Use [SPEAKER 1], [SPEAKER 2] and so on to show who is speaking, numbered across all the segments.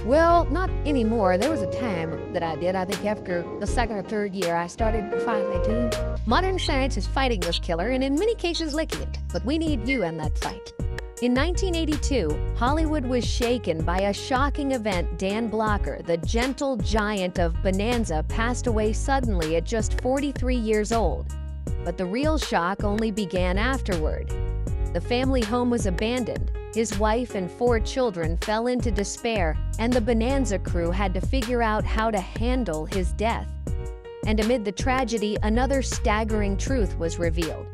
[SPEAKER 1] Well, not anymore. There was a time that I did. I think after the second or third year, I started finally to. Modern science is fighting this killer and in many cases licking it. But we need you in that fight. In 1982, Hollywood was shaken by a shocking event. Dan Blocker, the gentle giant of Bonanza, passed away suddenly at just 43 years old. But the real shock only began afterward. The family home was abandoned. His wife and 4 children fell into despair, and the Bonanza crew had to figure out how to handle his death. And amid the tragedy, another staggering truth was revealed.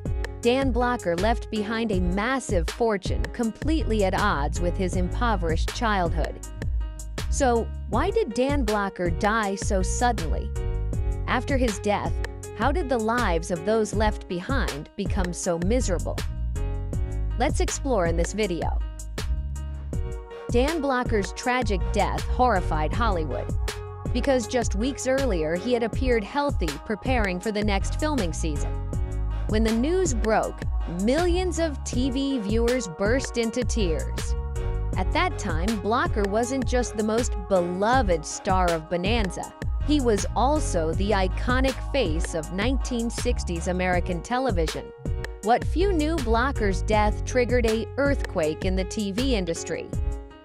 [SPEAKER 1] Dan Blocker left behind a massive fortune, completely at odds with his impoverished childhood. So, why did Dan Blocker die so suddenly? After his death, how did the lives of those left behind become so miserable? Let's explore in this video. Dan Blocker's tragic death horrified Hollywood. Because just weeks earlier, he had appeared healthy, preparing for the next filming season. When the news broke, millions of TV viewers burst into tears. At that time, Blocker wasn't just the most beloved star of Bonanza. He was also the iconic face of 1960s American television. What few knew, Blocker's death triggered an earthquake in the TV industry.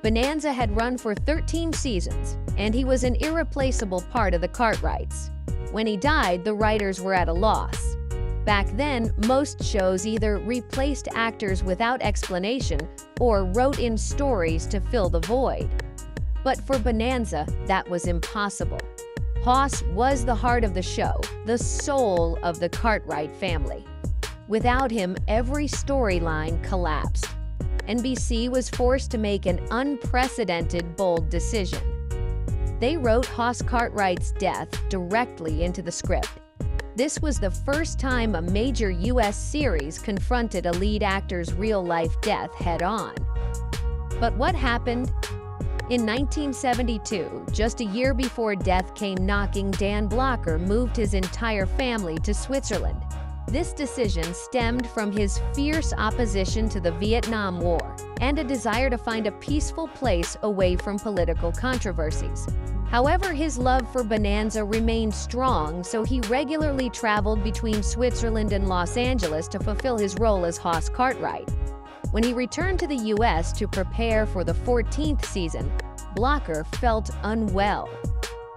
[SPEAKER 1] Bonanza had run for 13 seasons, and he was an irreplaceable part of the Cartwrights. When he died, the writers were at a loss. Back then, most shows either replaced actors without explanation or wrote in stories to fill the void. But for Bonanza, that was impossible. Hoss was the heart of the show, the soul of the Cartwright family. Without him, every storyline collapsed. NBC was forced to make an unprecedented, bold decision. They wrote Hoss Cartwright's death directly into the script. This was the first time a major U.S. series confronted a lead actor's real-life death head-on. But what happened? In 1972, just a year before death came knocking, Dan Blocker moved his entire family to Switzerland. This decision stemmed from his fierce opposition to the Vietnam War and a desire to find a peaceful place away from political controversies. However, his love for Bonanza remained strong, so he regularly traveled between Switzerland and Los Angeles to fulfill his role as Hoss Cartwright. When he returned to the U.S. to prepare for the 14th season, Blocker felt unwell.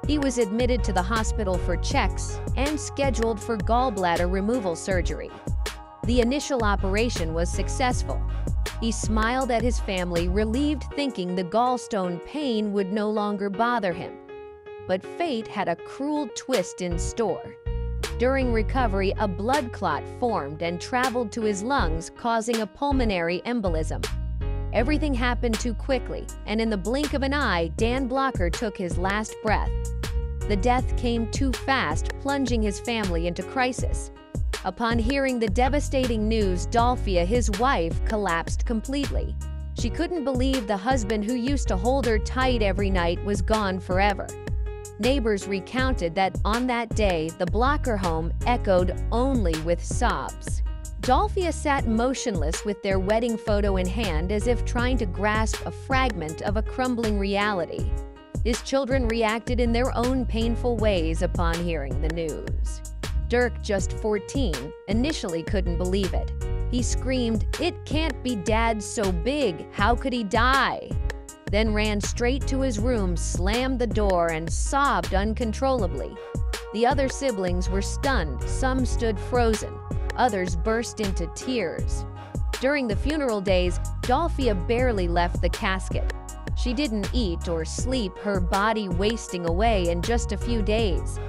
[SPEAKER 1] He was admitted to the hospital for checks and scheduled for gallbladder removal surgery. The initial operation was successful. He smiled at his family, relieved, thinking the gallstone pain would no longer bother him. But fate had a cruel twist in store. During recovery, a blood clot formed and traveled to his lungs, causing a pulmonary embolism. Everything happened too quickly, and in the blink of an eye, Dan Blocker took his last breath. The death came too fast, plunging his family into crisis. Upon hearing the devastating news, Dolphia, his wife, collapsed completely. She couldn't believe the husband who used to hold her tight every night was gone forever. Neighbors recounted that on that day, the Blocker home echoed only with sobs. Dolphia sat motionless with their wedding photo in hand, as if trying to grasp a fragment of a crumbling reality. His children reacted in their own painful ways upon hearing the news. Dirk, just 14, initially couldn't believe it. He screamed, "It can't be Dad so big, how could he die?" Then ran straight to his room, slammed the door, and sobbed uncontrollably. The other siblings were stunned, some stood frozen, others burst into tears. During the funeral days, Dolphia barely left the casket. She didn't eat or sleep, her body wasting away in just a few days.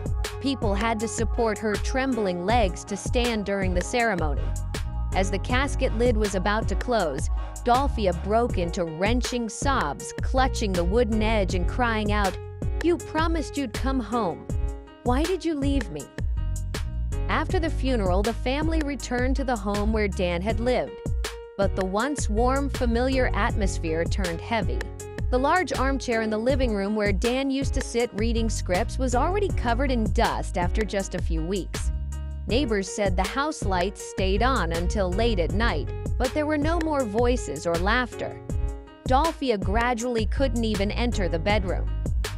[SPEAKER 1] People had to support her trembling legs to stand during the ceremony. As the casket lid was about to close, Dolphia broke into wrenching sobs, clutching the wooden edge and crying out, "You promised you'd come home. Why did you leave me?" After the funeral, the family returned to the home where Dan had lived. But the once warm, familiar atmosphere turned heavy. The large armchair in the living room where Dan used to sit reading scripts was already covered in dust after just a few weeks. Neighbors said the house lights stayed on until late at night, but there were no more voices or laughter. Dolphia gradually couldn't even enter the bedroom.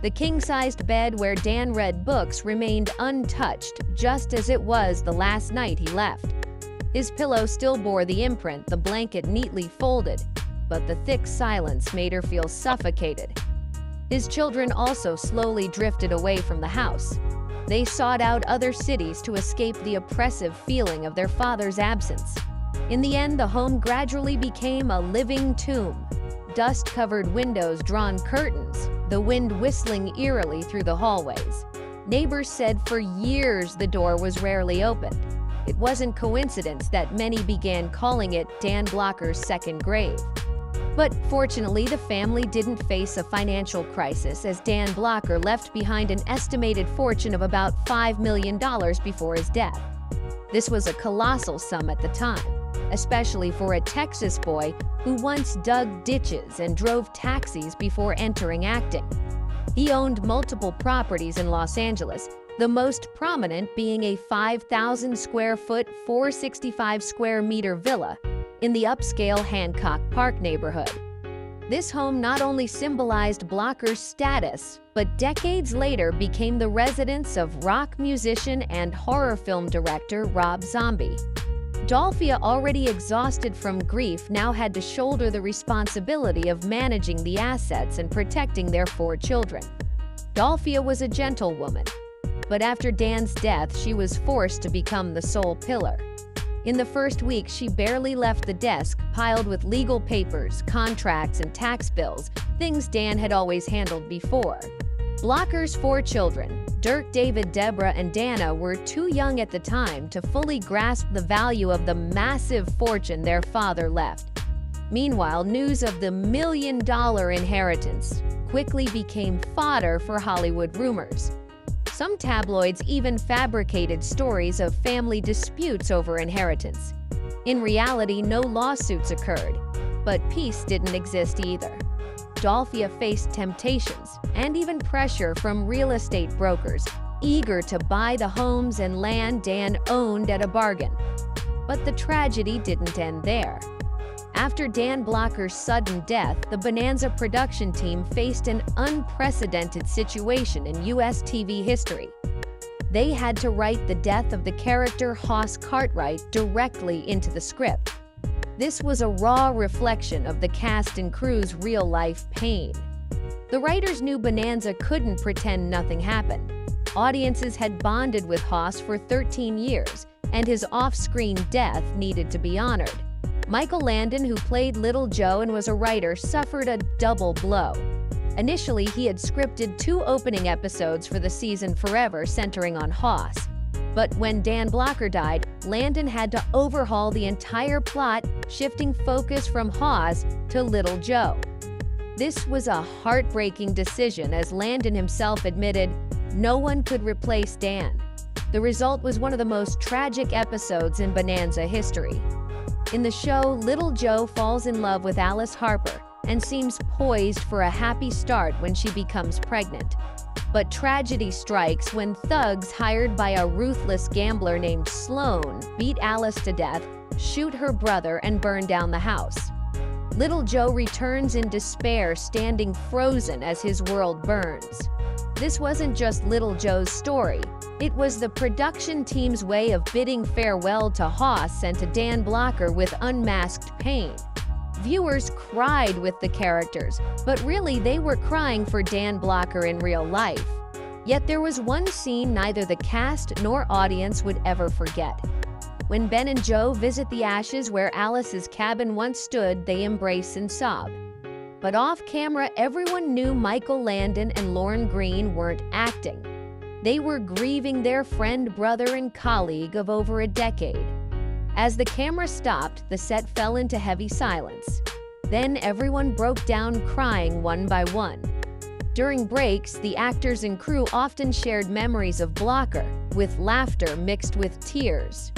[SPEAKER 1] The king-sized bed where Dan read books remained untouched, just as it was the last night he left. His pillow still bore the imprint, the blanket neatly folded, but the thick silence made her feel suffocated. His children also slowly drifted away from the house. They sought out other cities to escape the oppressive feeling of their father's absence. In the end, the home gradually became a living tomb. Dust-covered windows, drawn curtains, the wind whistling eerily through the hallways. Neighbors said for years the door was rarely opened. It wasn't coincidence that many began calling it Dan Blocker's second grave. But fortunately, the family didn't face a financial crisis, as Dan Blocker left behind an estimated fortune of about $5 million before his death. This was a colossal sum at the time, especially for a Texas boy who once dug ditches and drove taxis before entering acting. He owned multiple properties in Los Angeles, the most prominent being a 5,000-square-foot, 465-square-meter villa in the upscale Hancock Park neighborhood. This home not only symbolized Blocker's status, but decades later became the residence of rock musician and horror film director Rob Zombie. Dolphia, already exhausted from grief, now had to shoulder the responsibility of managing the assets and protecting their 4 children. Dolphia was a gentlewoman, but after Dan's death, she was forced to become the sole pillar. In the first week, she barely left the desk, piled with legal papers, contracts, and tax bills, things Dan had always handled before. Blocker's 4 children, Dirk, David, Deborah, and Dana, were too young at the time to fully grasp the value of the massive fortune their father left. Meanwhile, news of the million-dollar inheritance quickly became fodder for Hollywood rumors. Some tabloids even fabricated stories of family disputes over inheritance. In reality, no lawsuits occurred, but peace didn't exist either. Dolphia faced temptations and even pressure from real estate brokers, eager to buy the homes and land Dan owned at a bargain. But the tragedy didn't end there. After Dan Blocker's sudden death, the Bonanza production team faced an unprecedented situation in U.S. TV history. They had to write the death of the character Hoss Cartwright directly into the script. This was a raw reflection of the cast and crew's real-life pain. The writers knew Bonanza couldn't pretend nothing happened. Audiences had bonded with Hoss for 13 years, and his off-screen death needed to be honored. Michael Landon, who played Little Joe and was a writer, suffered a double blow. Initially, he had scripted 2 opening episodes for the season Forever, centering on Hoss. But when Dan Blocker died, Landon had to overhaul the entire plot, shifting focus from Hoss to Little Joe. This was a heartbreaking decision, as Landon himself admitted no one could replace Dan. The result was one of the most tragic episodes in Bonanza history. In the show, Little Joe falls in love with Alice Harper and seems poised for a happy start when she becomes pregnant. But tragedy strikes when thugs hired by a ruthless gambler named Sloan beat Alice to death, shoot her brother, and burn down the house. Little Joe returns in despair, standing frozen as his world burns. This wasn't just Little Joe's story. It was the production team's way of bidding farewell to Hoss and to Dan Blocker with unmasked pain. Viewers cried with the characters, but really they were crying for Dan Blocker in real life. Yet there was one scene neither the cast nor audience would ever forget. When Ben and Joe visit the ashes where Alice's cabin once stood, they embrace and sob. But off-camera, everyone knew Michael Landon and Lorne Greene weren't acting. They were grieving their friend, brother, and colleague of over a decade. As the camera stopped, the set fell into heavy silence. Then everyone broke down, crying one by one. During breaks, the actors and crew often shared memories of Blocker, with laughter mixed with tears.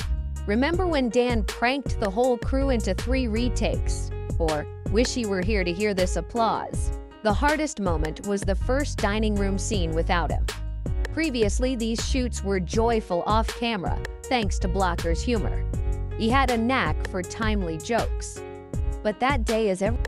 [SPEAKER 1] Remember when Dan pranked the whole crew into 3 retakes? Or, wish he were here to hear this applause. The hardest moment was the first dining room scene without him. Previously, these shoots were joyful off-camera, thanks to Blocker's humor. He had a knack for timely jokes. But that day, as ever